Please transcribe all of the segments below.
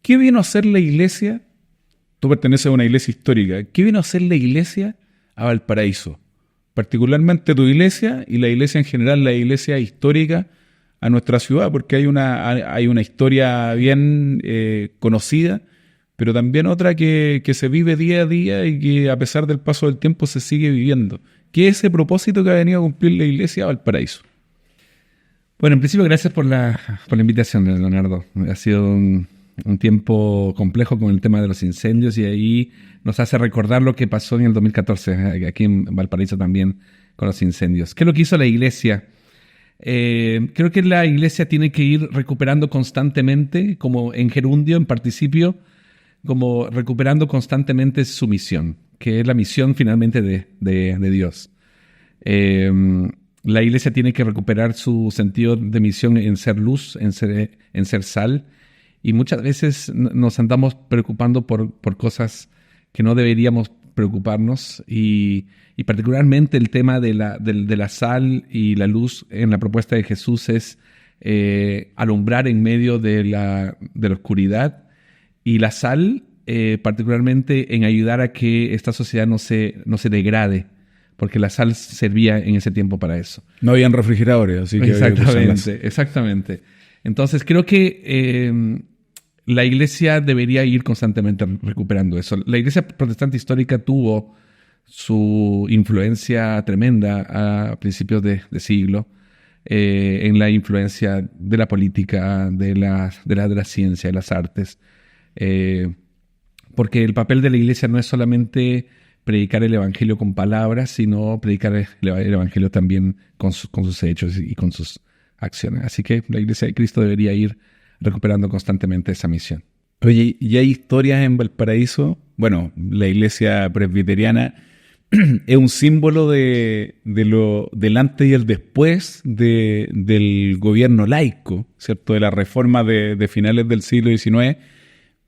¿qué vino a hacer la iglesia? Tú perteneces a una iglesia histórica. ¿Qué vino a hacer la iglesia a Valparaíso? Particularmente tu iglesia y la iglesia en general, la iglesia histórica a nuestra ciudad, porque hay una historia bien conocida, pero también otra que se vive día a día y que a pesar del paso del tiempo se sigue viviendo. ¿Qué es ese propósito que ha venido a cumplir la iglesia a Valparaíso? Bueno, en principio, gracias por la invitación, Leonardo. Ha sido un tiempo complejo con el tema de los incendios y ahí nos hace recordar lo que pasó en el 2014, aquí en Valparaíso también, con los incendios. ¿Qué es lo que hizo la iglesia? Creo que la iglesia tiene que ir recuperando constantemente, como en gerundio, en participio, como recuperando constantemente su misión, que es la misión finalmente de Dios. La iglesia tiene que recuperar su sentido de misión en ser luz, en ser sal, y muchas veces nos andamos preocupando por cosas que no deberíamos preocuparnos, y particularmente el tema de la sal y la luz en la propuesta de Jesús es alumbrar en medio de la oscuridad, y la sal particularmente en ayudar a que esta sociedad no se degrade, porque la sal servía en ese tiempo para eso. No habían refrigeradores, así que exactamente. Entonces creo que la iglesia debería ir constantemente recuperando eso. La iglesia protestante histórica tuvo su influencia tremenda a principios de siglo en la influencia de la política, de la ciencia, de las artes. Porque el papel de la iglesia no es solamente predicar el evangelio con palabras, sino predicar el evangelio también con sus hechos y con sus acciones. Así que la iglesia de Cristo debería ir recuperando constantemente esa misión. Oye, y hay historias en Valparaíso. Bueno, la iglesia presbiteriana es un símbolo del antes y el después del gobierno laico, ¿cierto? De la reforma de finales del siglo XIX.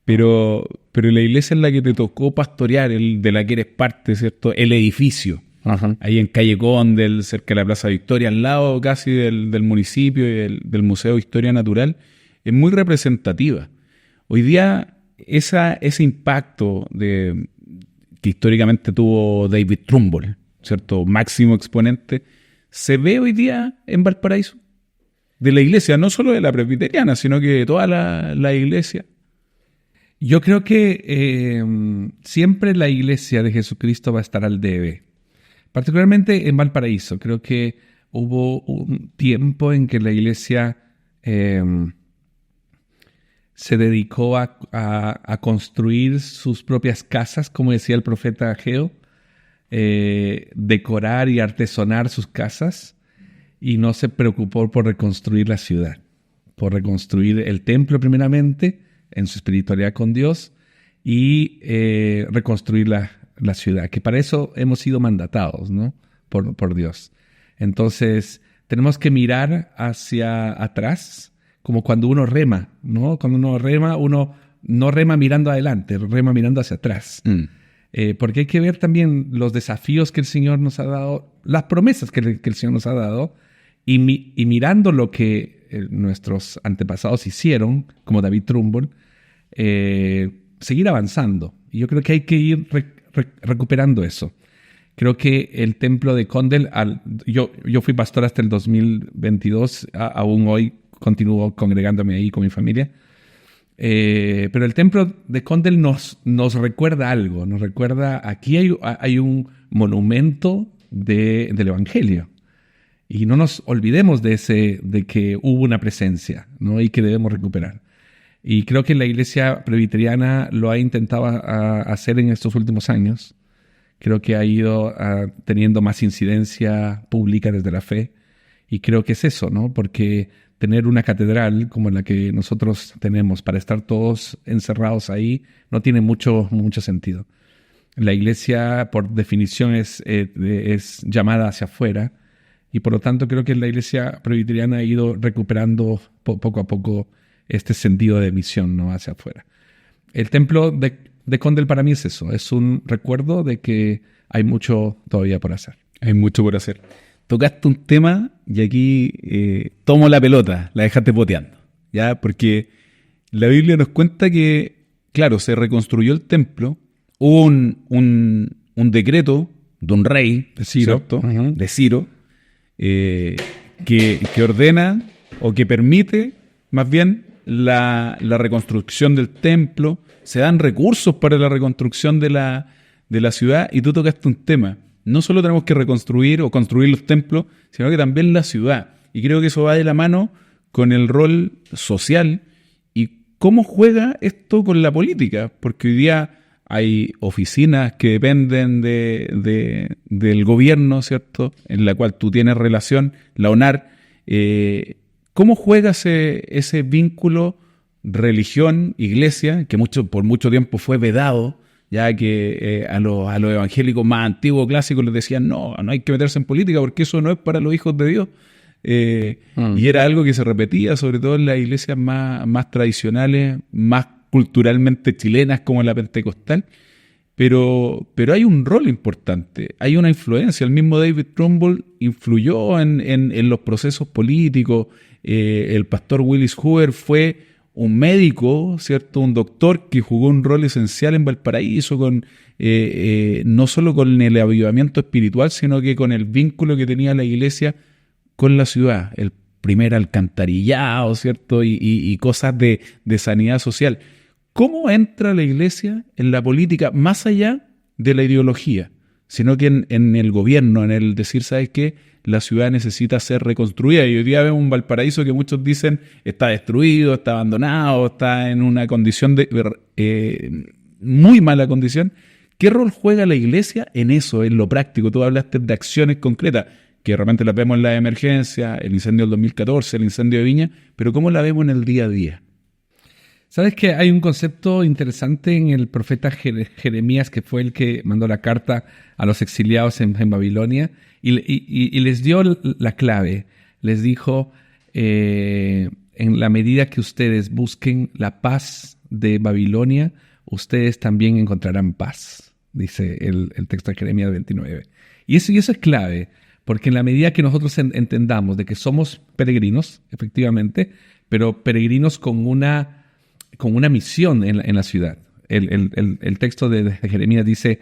Pero la iglesia en la que te tocó pastorear, de la que eres parte, ¿cierto? El edificio, Ajá. Ahí en Calle Condel, cerca de la Plaza Victoria, al lado casi del municipio y del Museo de Historia Natural, es muy representativa. Hoy día ese impacto que históricamente tuvo David Trumbull, ¿cierto? Máximo exponente, se ve hoy día en Valparaíso, de la iglesia, no solo de la presbiteriana, sino que de toda la iglesia. Yo creo que siempre la iglesia de Jesucristo va a estar al debe, particularmente en Valparaíso. Creo que hubo un tiempo en que la iglesia se dedicó a construir sus propias casas, como decía el profeta Ageo, decorar y artesonar sus casas, y no se preocupó por reconstruir la ciudad, por reconstruir el templo primeramente, en su espiritualidad con Dios, y reconstruir la ciudad, que para eso hemos sido mandatados, ¿no? por Dios. Entonces, tenemos que mirar hacia atrás, como cuando uno rema, ¿no? Cuando uno rema, uno no rema mirando adelante, rema mirando hacia atrás. Porque hay que ver también los desafíos que el Señor nos ha dado, las promesas que el Señor nos ha dado, y mirando lo que nuestros antepasados hicieron, como David Trumbull, seguir avanzando. Y yo creo que hay que ir recuperando eso. Creo que el templo de Condel, yo fui pastor hasta el 2022, aún hoy continúo congregándome ahí con mi familia, pero el templo de Condel nos recuerda algo, nos recuerda, aquí hay un monumento del Evangelio. Y no nos olvidemos de que hubo una presencia, ¿no? Y que debemos recuperar. Y creo que la iglesia presbiteriana lo ha intentado hacer en estos últimos años. Creo que ha ido teniendo más incidencia pública desde la fe. Y creo que es eso, ¿no? Porque tener una catedral como la que nosotros tenemos para estar todos encerrados ahí no tiene mucho sentido. La iglesia, por definición, es llamada hacia afuera. Y por lo tanto creo que la iglesia presbiteriana ha ido recuperando poco a poco este sentido de misión, ¿no? Hacia afuera. El templo de Condel para mí es eso, es un recuerdo de que hay mucho todavía por hacer. Hay mucho por hacer. Tocaste un tema y aquí tomo la pelota, la dejaste boteando, ¿ya? Porque la Biblia nos cuenta que, claro, se reconstruyó el templo, hubo un decreto de un rey, De Ciro. ¿cierto? Ujú. De Ciro, que ordena o que permite más bien la reconstrucción del templo. Se dan recursos para la reconstrucción de la ciudad, y tú tocaste un tema. No solo tenemos que reconstruir o construir los templos, sino que también la ciudad. Y creo que eso va de la mano con el rol social y cómo juega esto con la política, porque hoy día hay oficinas que dependen del gobierno, ¿cierto?, en la cual tú tienes relación, la ONAR. ¿Cómo juega ese vínculo religión-iglesia, que por mucho tiempo fue vedado, ya que a los evangélicos más antiguos, clásicos, les decían, no hay que meterse en política porque eso no es para los hijos de Dios? Y era algo que se repetía, sobre todo en las iglesias más tradicionales, más culturalmente chilenas, como la pentecostal. Pero hay un rol importante, hay una influencia. El mismo David Trumbull influyó en los procesos políticos. El pastor Willis Hoover fue un médico, ¿cierto?, un doctor que jugó un rol esencial en Valparaíso, no solo con el avivamiento espiritual, sino que con el vínculo que tenía la iglesia con la ciudad, el primer alcantarillado, ¿cierto?, y cosas de sanidad social. ¿Cómo entra la iglesia en la política más allá de la ideología? Sino que en el gobierno, en el decir, ¿sabes qué? La ciudad necesita ser reconstruida. Y hoy día vemos un Valparaíso que muchos dicen está destruido, está abandonado, está en una condición muy mala condición. ¿Qué rol juega la iglesia en eso, en lo práctico? Tú hablaste de acciones concretas, que de repente las vemos en la emergencia, el incendio del 2014, el incendio de Viña, pero ¿cómo la vemos en el día a día? ¿Sabes que hay un concepto interesante en el profeta Jeremías, que fue el que mandó la carta a los exiliados en Babilonia, y les dio la clave? Les dijo, en la medida que ustedes busquen la paz de Babilonia, ustedes también encontrarán paz, dice el texto de Jeremías 29. Y eso es clave, porque en la medida que nosotros entendamos de que somos peregrinos, efectivamente, pero peregrinos con una misión en la ciudad. El texto de Jeremías dice,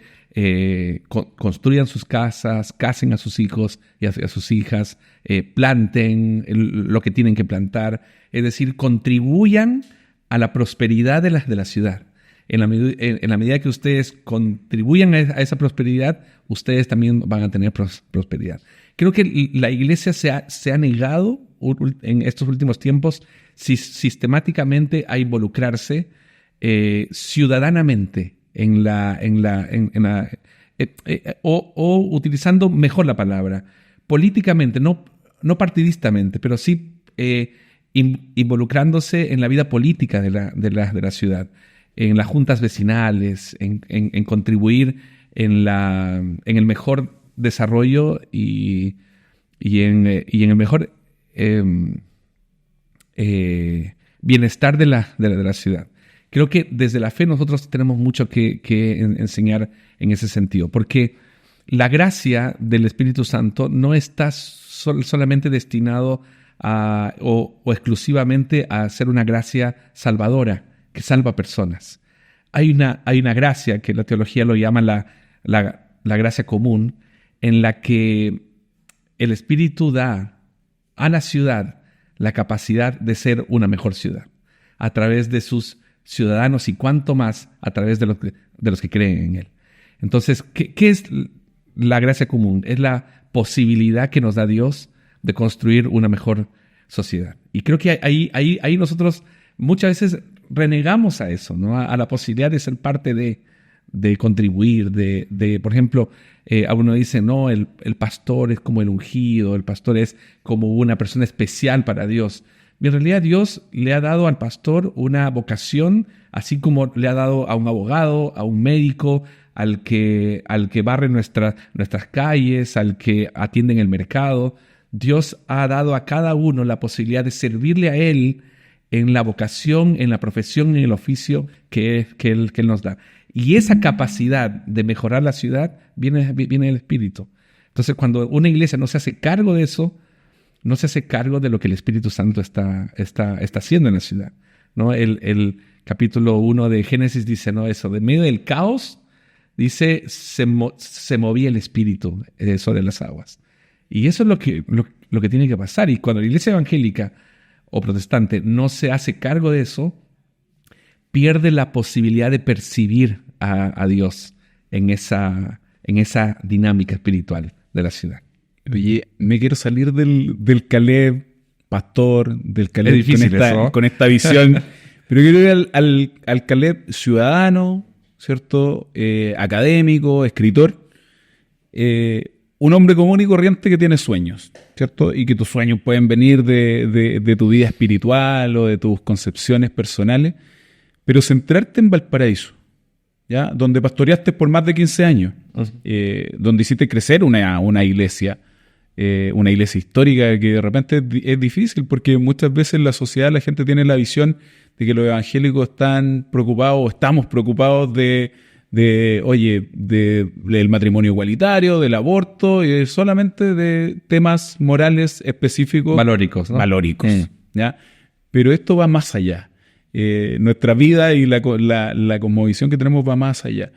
construyan sus casas, casen a sus hijos y a sus hijas, planten lo que tienen que plantar, es decir, contribuyan a la prosperidad de la ciudad. En la medida que ustedes contribuyan a esa prosperidad, ustedes también van a tener prosperidad. Creo que la iglesia se ha negado en estos últimos tiempos sistemáticamente a involucrarse ciudadanamente o utilizando mejor la palabra, políticamente, no partidistamente, pero sí involucrándose en la vida política de la ciudad, en las juntas vecinales, en contribuir en el mejor desarrollo y en el mejor bienestar de la ciudad. Creo que desde la fe nosotros tenemos mucho que enseñar en ese sentido, porque la gracia del Espíritu Santo no está solamente destinado o exclusivamente a ser una gracia salvadora que salva personas. Hay una gracia que la teología lo llama la gracia común, en la que el Espíritu da a la ciudad la capacidad de ser una mejor ciudad a través de sus ciudadanos y cuanto más a través de los que creen en Él. Entonces, ¿qué es la gracia común? Es la posibilidad que nos da Dios de construir una mejor sociedad. Y creo que ahí nosotros muchas veces renegamos a eso, ¿no? A la posibilidad de ser parte de contribuir, por ejemplo, uno dice, no, el pastor es como el ungido, el pastor es como una persona especial para Dios. Y en realidad Dios le ha dado al pastor una vocación, así como le ha dado a un abogado, a un médico, al que barre nuestras calles, al que atiende en el mercado. Dios ha dado a cada uno la posibilidad de servirle a Él en la vocación, en la profesión, en el oficio que Él nos da. Y esa capacidad de mejorar la ciudad viene del Espíritu. Entonces, cuando una iglesia no se hace cargo de eso, no se hace cargo de lo que el Espíritu Santo está haciendo en la ciudad. ¿no? El capítulo 1 de Génesis dice, ¿no? Eso, de medio del caos, dice, se movía el espíritu sobre las aguas. Y eso es lo que tiene que pasar. Y cuando la iglesia evangélica o protestante no se hace cargo de eso, pierde la posibilidad de percibir a Dios en esa dinámica espiritual de la ciudad. Oye, me quiero salir del Caleb pastor, del Caleb Es difícil eso. con esta visión, pero quiero ir al Caleb ciudadano, ¿cierto? Académico, escritor, un hombre común y corriente que tiene sueños, ¿cierto? Y que tus sueños pueden venir de tu vida espiritual o de tus concepciones personales, pero centrarte en Valparaíso, ¿ya? Donde pastoreaste por más de 15 años, donde hiciste crecer una iglesia histórica que de repente es difícil porque muchas veces en la sociedad la gente tiene la visión de que los evangélicos están preocupados o estamos preocupados del matrimonio igualitario, del aborto y solamente de temas morales específicos. Valóricos, ¿no? Valóricos, ¿ya? Pero esto va más allá. Nuestra vida y la cosmovisión que tenemos va más allá.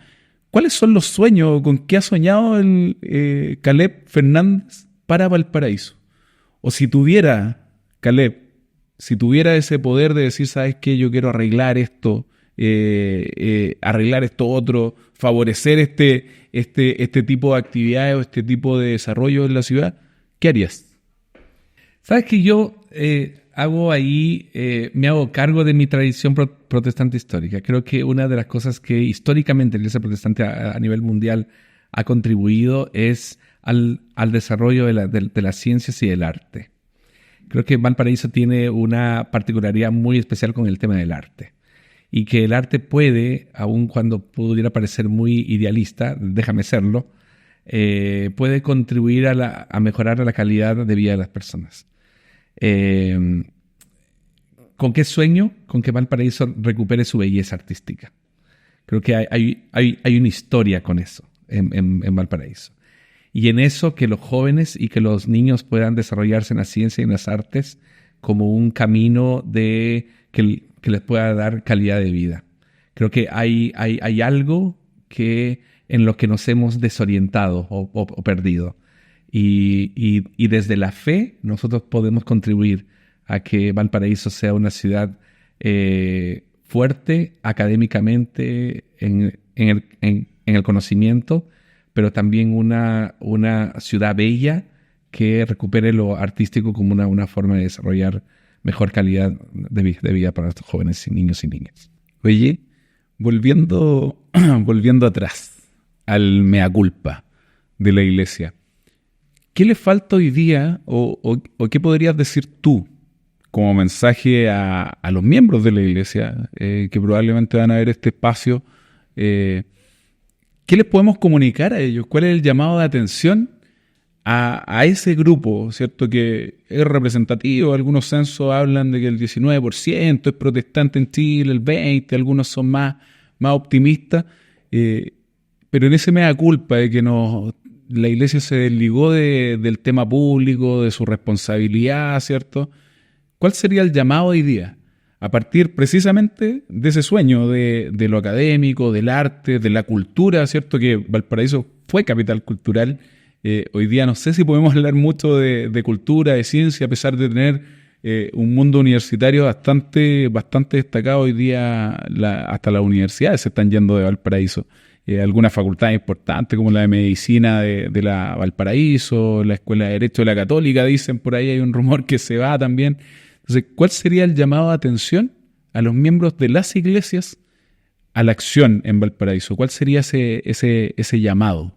¿Cuáles son los sueños? ¿Con qué ha soñado el Caleb Fernández para Valparaíso? O si tuviera, Caleb, ese poder de decir, ¿sabes qué? Yo quiero arreglar esto, arreglar esto otro, favorecer este tipo de actividades o este tipo de desarrollo en la ciudad, ¿qué harías? Sabes que yo me hago cargo de mi tradición protestante histórica. Creo que una de las cosas que históricamente la Iglesia protestante a nivel mundial ha contribuido es al desarrollo de las ciencias y del arte. Creo que Valparaíso tiene una particularidad muy especial con el tema del arte. Y que el arte puede, aun cuando pudiera parecer muy idealista, déjame serlo, puede contribuir a mejorar la calidad de vida de las personas. ¿Con qué sueño? Con que Valparaíso recupere su belleza artística. Creo que hay una historia con eso en Valparaíso. Y en eso que los jóvenes y que los niños puedan desarrollarse en la ciencia y en las artes como un camino que les pueda dar calidad de vida. Creo que hay algo en lo que nos hemos desorientado o perdido. Y desde la fe nosotros podemos contribuir a que Valparaíso sea una ciudad fuerte académicamente en el conocimiento, pero también una ciudad bella que recupere lo artístico como una forma de desarrollar mejor calidad de vida para nuestros jóvenes y niños y niñas. Oye, volviendo atrás al mea culpa de la iglesia, ¿qué le falta hoy día o qué podrías decir tú como mensaje a los miembros de la iglesia que probablemente van a ver este espacio? ¿Qué les podemos comunicar a ellos? ¿Cuál es el llamado de atención a ese grupo, ¿cierto? Que es representativo? Algunos censos hablan de que el 19% es protestante en Chile, el 20%, algunos son más optimistas, pero en ese mea culpa de que la iglesia se desligó del tema público, de su responsabilidad, ¿cierto? ¿Cuál sería el llamado hoy día? A partir precisamente de ese sueño de lo académico, del arte, de la cultura, ¿cierto? Que Valparaíso fue capital cultural. Hoy día no sé si podemos hablar mucho de cultura, de ciencia, a pesar de tener un mundo universitario bastante destacado. Hoy día hasta las universidades se están yendo de Valparaíso. Algunas facultades importantes como la de Medicina de la Valparaíso, la Escuela de Derecho de la Católica, dicen por ahí, hay un rumor que se va también. Entonces, ¿cuál sería el llamado de atención a los miembros de las iglesias a la acción en Valparaíso? ¿Cuál sería ese llamado?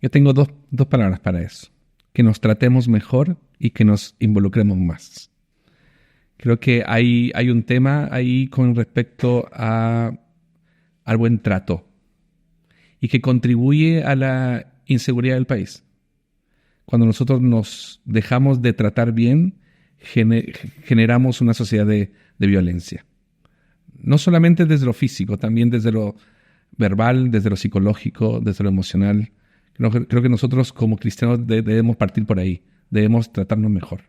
Yo tengo dos palabras para eso. Que nos tratemos mejor y que nos involucremos más. Creo que hay un tema ahí con respecto al buen trato y que contribuye a la inseguridad del país. Cuando nosotros nos dejamos de tratar bien, generamos una sociedad de violencia. No solamente desde lo físico, también desde lo verbal, desde lo psicológico, desde lo emocional. Creo que nosotros como cristianos debemos partir por ahí. Debemos tratarnos mejor.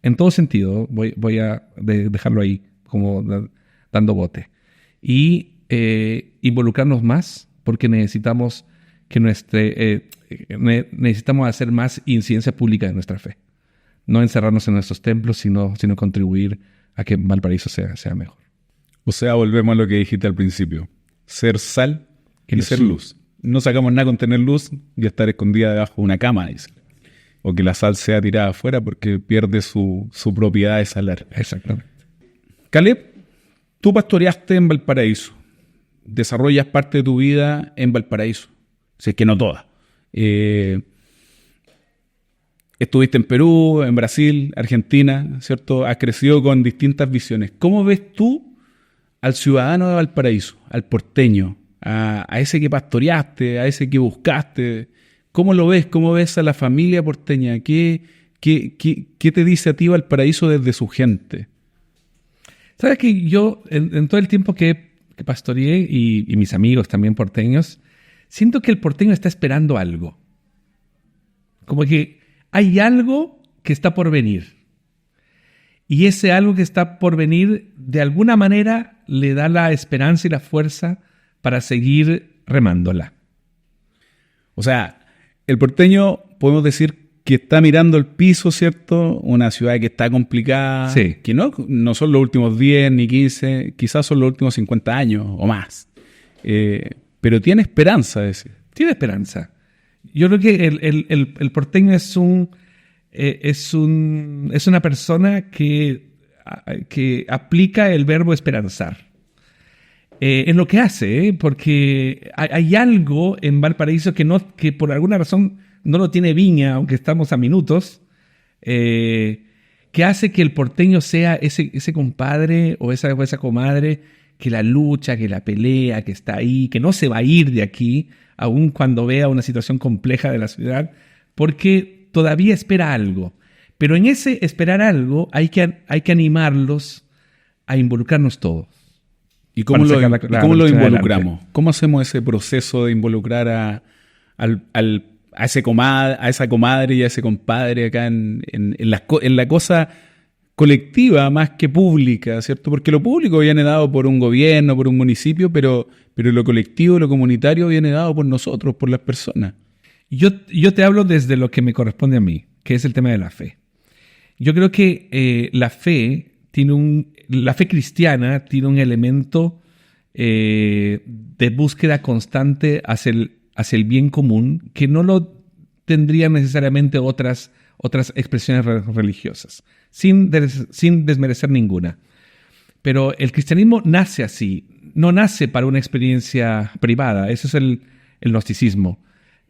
En todo sentido, voy a dejarlo ahí dando bote. Y involucrarnos más, porque necesitamos necesitamos hacer más incidencia pública de nuestra fe. No encerrarnos en nuestros templos, sino contribuir a que Valparaíso sea mejor. O sea, volvemos a lo que dijiste al principio. Ser sal y ser luz. No sacamos nada con tener luz y estar escondida debajo de una cama, dice. O que la sal sea tirada afuera porque pierde su propiedad de salar. Exactamente. Caleb, tú pastoreaste en Valparaíso. Desarrollas parte de tu vida en Valparaíso. Si es que no toda. Estuviste en Perú, en Brasil, Argentina, ¿cierto? Has crecido con distintas visiones. ¿Cómo ves tú al ciudadano de Valparaíso, al porteño, a ese que pastoreaste, a ese que buscaste? ¿Cómo lo ves? ¿Cómo ves a la familia porteña? ¿Qué te dice a ti Valparaíso desde su gente? Sabes que yo, en todo el tiempo que pastoreé y mis amigos también porteños, siento que el porteño está esperando algo. Como que hay algo que está por venir. Y ese algo que está por venir, de alguna manera, le da la esperanza y la fuerza para seguir remándola. O sea, el porteño, podemos decir que está mirando el piso, ¿cierto? Una ciudad que está complicada, sí, que no son los últimos 10 ni 15, quizás son los últimos 50 años o más. Pero tiene esperanza, decir. Tiene esperanza. Yo creo que el porteño es una persona que aplica el verbo esperanzar en lo que hace, porque hay algo en Valparaíso que por alguna razón no lo tiene Viña, aunque estamos a minutos, que hace que el porteño sea ese compadre o esa comadre que la lucha, que la pelea, que está ahí, que no se va a ir de aquí, aun cuando vea una situación compleja de la ciudad, porque todavía espera algo. Pero en ese esperar algo hay que animarlos a involucrarnos todos. ¿Y cómo lo involucramos? ¿Cómo hacemos ese proceso de involucrar a esa comadre y a ese compadre acá en la cosa colectiva más que pública, ¿cierto? Porque lo público viene dado por un gobierno, por un municipio, pero lo colectivo, lo comunitario viene dado por nosotros, por las personas. Yo te hablo desde lo que me corresponde a mí, que es el tema de la fe. Yo creo que la fe cristiana tiene un elemento de búsqueda constante hacia el bien común que no lo tendrían necesariamente otras expresiones religiosas, sin desmerecer ninguna. Pero el cristianismo nace así, no nace para una experiencia privada. Eso es el gnosticismo.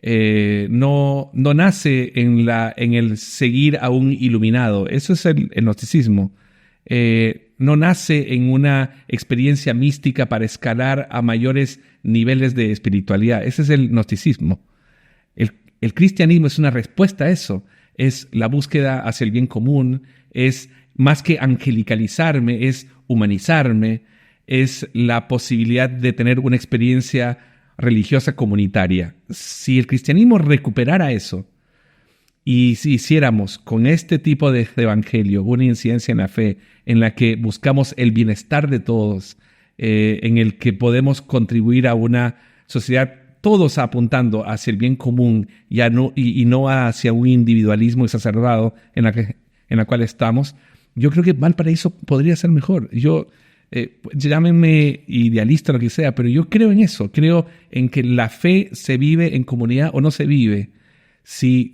No nace en el seguir a un iluminado. Eso es el gnosticismo. No nace en una experiencia mística para escalar a mayores niveles de espiritualidad. Ese es el gnosticismo. El cristianismo es una respuesta a eso. Es la búsqueda hacia el bien común, es más que angelicalizarme, es humanizarme, es la posibilidad de tener una experiencia religiosa comunitaria. Si el cristianismo recuperara eso y si hiciéramos con este tipo de evangelio una incidencia en la fe en la que buscamos el bienestar de todos, en el que podemos contribuir a una sociedad todos apuntando hacia el bien común y no hacia un individualismo exacerbado en la cual estamos, yo creo que Valparaíso podría ser mejor. Llámenme idealista o lo que sea, pero yo creo en eso. Creo en que la fe se vive en comunidad o no se vive. Si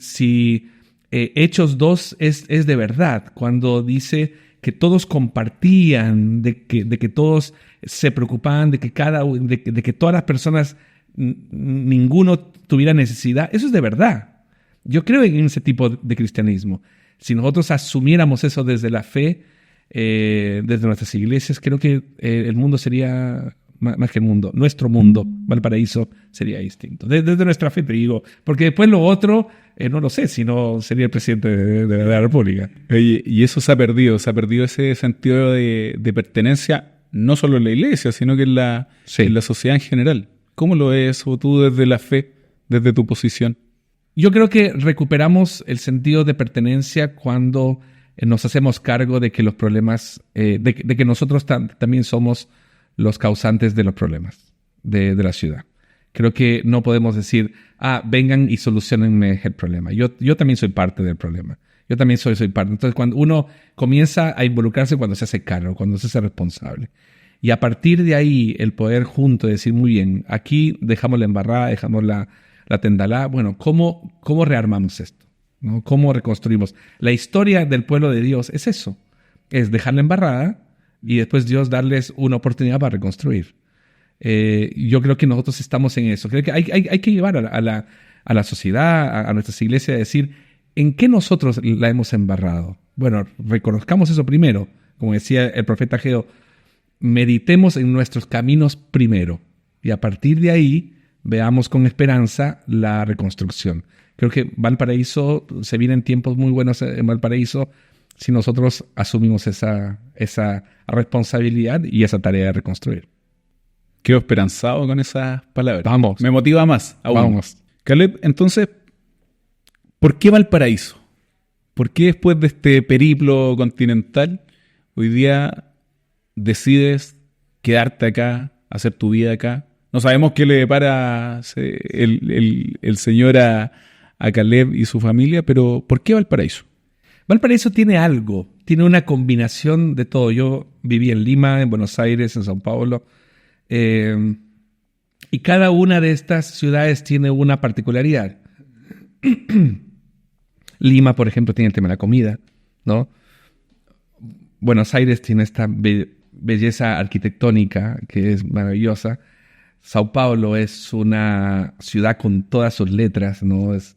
Hechos 2 es de verdad, cuando dice que todos compartían, de que todos se preocupaban, de que todas las personas, ninguno tuviera necesidad, eso es de verdad. Yo creo en ese tipo de cristianismo. Si nosotros asumiéramos eso desde la fe, desde nuestras iglesias, creo que el mundo sería más que el mundo. Nuestro mundo, Valparaíso, sería distinto. Desde nuestra fe, te digo. Porque después lo otro, no lo sé, si no sería el presidente de la República. Oye, y eso se ha perdido ese sentido de pertenencia, no solo en la iglesia, sino que en la sociedad en general. ¿Cómo lo ves tú desde la fe, desde tu posición? Yo creo que recuperamos el sentido de pertenencia cuando nos hacemos cargo de que los problemas, de que nosotros también somos los causantes de los problemas de la ciudad. Creo que no podemos decir, vengan y solucionenme el problema. Yo también soy parte del problema. Yo también soy parte. Entonces, cuando uno comienza a involucrarse, cuando se hace cargo, cuando se hace responsable. Y a partir de ahí, el poder junto decir, muy bien, aquí dejamos la embarrada, dejamos la tendalá. Bueno, ¿cómo rearmamos esto? ¿No? ¿Cómo reconstruimos? La historia del pueblo de Dios es eso. Es dejar la embarrada y después Dios darles una oportunidad para reconstruir. Yo creo que nosotros estamos en eso. Creo que hay que llevar a la sociedad, a nuestras iglesias, a decir, ¿en qué nosotros la hemos embarrado? Bueno, reconozcamos eso primero. Como decía el profeta Ageo, meditemos en nuestros caminos primero y a partir de ahí veamos con esperanza la reconstrucción. Creo que Valparaíso, se vienen tiempos muy buenos en Valparaíso si nosotros asumimos esa responsabilidad y esa tarea de reconstruir. Quedo esperanzado con esas palabras. Vamos. Me motiva más aún. Vamos. Caleb, entonces, ¿por qué Valparaíso? ¿Por qué después de este periplo continental hoy día decides quedarte acá, hacer tu vida acá? No sabemos qué le depara el Señor a Caleb y su familia, pero ¿por qué Valparaíso? Valparaíso tiene algo, tiene una combinación de todo. Yo viví en Lima, en Buenos Aires, en São Paulo, y cada una de estas ciudades tiene una particularidad. Lima, por ejemplo, tiene el tema de la comida, ¿no? Buenos Aires tiene esta belleza arquitectónica que es maravillosa. Sao Paulo es una ciudad con todas sus letras, ¿no? Es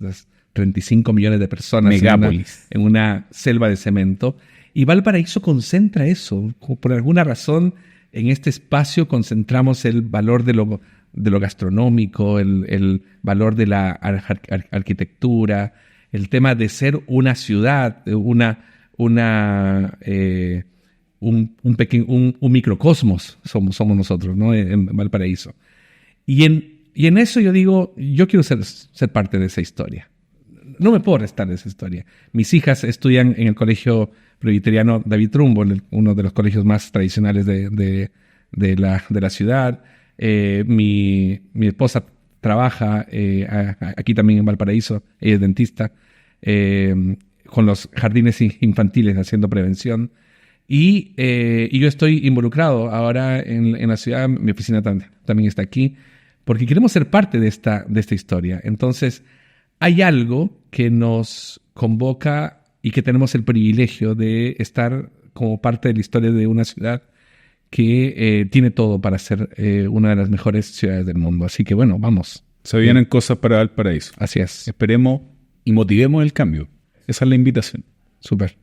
35 millones de personas Megápolis. en una selva de cemento. Y Valparaíso concentra eso. Por alguna razón, en este espacio concentramos el valor de lo gastronómico, el valor de la arquitectura, el tema de ser una ciudad, un microcosmos somos nosotros, ¿no? En Valparaíso. Y en eso yo digo, yo quiero ser parte de esa historia. No me puedo restar de esa historia. Mis hijas estudian en el colegio presbiteriano David Trumbo, uno de los colegios más tradicionales de la ciudad. Mi esposa trabaja aquí también en Valparaíso, ella es dentista, con los jardines infantiles haciendo prevención. Y yo estoy involucrado ahora en la ciudad, mi oficina también está aquí, porque queremos ser parte de esta historia. Entonces, hay algo que nos convoca y que tenemos el privilegio de estar como parte de la historia de una ciudad que tiene todo para ser una de las mejores ciudades del mundo. Así que bueno, vamos. Se vienen cosas para Valparaíso. Así es. Esperemos y motivemos el cambio. Esa es la invitación. Súper.